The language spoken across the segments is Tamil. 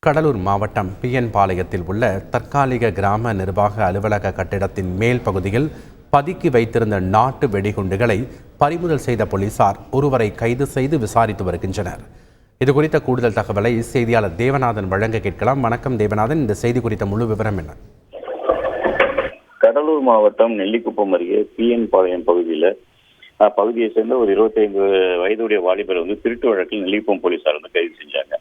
கடலூர் மாவட்டம் பிஎன் பாளையத்தில் உள்ள தற்காலிக கிராம நிர்வாக அலுவலக கட்டிடத்தின் மேல் பகுதியில் பதுக்கி வைத்திருந்த நாட்டு வெடிகுண்டுகளை பறிமுதல் செய்த போலீசார் ஒருவரை கைது செய்து விசாரித்து வருகின்றனர். இது குறித்த கூடுதல் தகவலை செய்தியாளர் தேவநாதன் வழங்க கேட்கலாம். வணக்கம் தேவநாதன், இந்த செய்தி குறித்த முழு விவரம் என்ன? கடலூர் மாவட்டம் நெல்லிக்குப்பம் அருகே பிஎன் பாளையம் பகுதியை சேர்ந்த ஒரு 25 வயதுடைய வாலிபர் திருட்டு வழக்கில் நெல்லிக்குப்பம் போலீசார் கைது செஞ்சாங்க.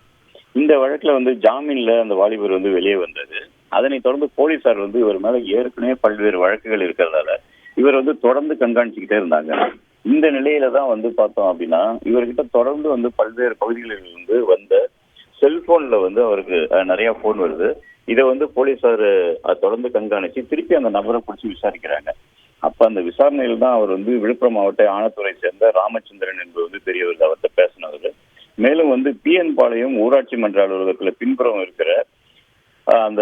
இந்த வழக்குல ஜாமீன்ல அந்த வாலிபர் வெளியே வந்தது. அதனைத் தொடர்ந்து போலீசார் இவர் மேல ஏற்கனவே பல்வேறு வழக்குகள் இருக்கிறதால இவர் தொடர்ந்து கண்காணிச்சுக்கிட்டே இருந்தாங்க. இந்த நிலையில தான் பார்த்தோம் அப்படின்னா இவர்கிட்ட தொடர்ந்து பல்வேறு பகுதிகளில் வந்த செல்போன்ல அவருக்கு நிறைய போன் வருது. இதை போலீசார் தொடர்ந்து கண்காணிச்சு திருப்பி அந்த நபரை பிடிச்சி விசாரிக்கிறாங்க. அப்ப அந்த விசாரணையில் தான் அவர் விழுப்புரம் மாவட்ட ஆனத்துறை சேர்ந்த ராமச்சந்திரன் என்பது தெரியவர் அவர்கிட்ட பேசினவர். மேலும் பிஎன் பாளையம் ஊராட்சி மன்ற அலுவலகத்துல பின்புறம் இருக்கிற அந்த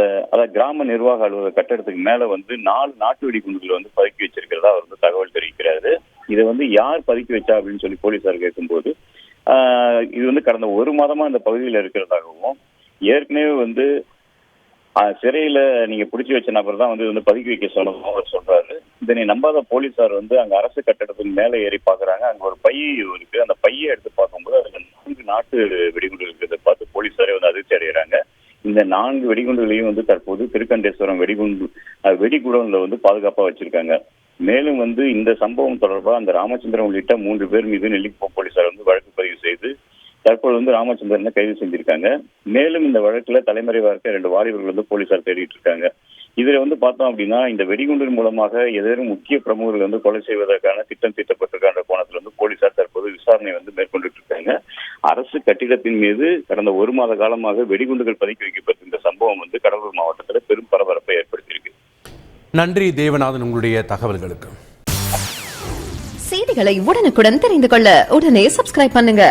கிராம நிர்வாக அலுவலக கட்டடத்துக்கு மேல 4 நாட்டு வெடிகுண்டுகள் பதுக்கி வச்சிருக்கிறதா அவர் தகவல் தெரிவிக்கிறாரு. இதை யார் பதுக்கி வச்சா அப்படின்னு சொல்லி போலீசார் கேட்கும்போது இது கடந்த 1 மாதமா இந்த பகுதியில் இருக்கிறதாகவும் ஏற்கனவே சிறையில நீங்க பிடிச்சி வச்ச நபர் தான் பதுக்கி வைக்க சொல்லணும் அவர் சொல்றாரு. இதனை நம்பாத போலீசார் அங்க அரசு கட்டடத்துக்கு மேல ஏறி பாக்குறாங்க. அங்க ஒரு பை இருக்கு. அந்த பையை எடுத்து பார்க்கும்போது அதுல 4 நாட்டு வெடிகுண்டு இருக்கிறத பார்த்து போலீசாரே அதிர்ச்சி அடைகிறாங்க. இந்த 4 வெடிகுண்டுகளையும் தற்போது திருக்கண்டேஸ்வரம் வெடிகுடோன்ல பாதுகாப்பா வச்சிருக்காங்க. மேலும் இந்த சம்பவம் தொடர்பாக அந்த ராமச்சந்திரன் உள்ளிட்ட 3 பேர் மீது நெல்லிக்குப்பம் போலீசார் வழக்கு பதிவு செய்து தற்போது ராமச்சந்திரனை கைது செஞ்சிருக்காங்க. மேலும் இந்த வழக்குல தலைமறைவா இருக்க 2 வாலிபர்கள் போலீசார் தேடிட்டு இருக்காங்க. இதுல பார்த்தோம் அப்படின்னா இந்த வெடிகுண்டின் மூலமாக ஏதேனும் முக்கிய பிரமுகர்கள் கொலை செய்வதற்கான திட்டம் தீட்டப்பட்டிருக்கின்ற கோணத்துல போலீசார் தற்போது விசாரணை மேற்கொண்டு இருக்காங்க. அரசு கட்டிடத்தின் மீது கடந்த 1 மாத காலமாக வெடிகுண்டுகள் பதுக்கி வைக்கப்பட்ட இந்த சம்பவம் கடலூர் மாவட்டத்தில் பெரும் பரபரப்பை ஏற்படுத்தியிருக்கு. நன்றி தேவநாதன், உங்களுடைய தகவல்களுக்கு. செய்திகளை உடனுக்குடன் தெரிந்து கொள்ள உடனே சப்ஸ்கிரைப் பண்ணுங்க.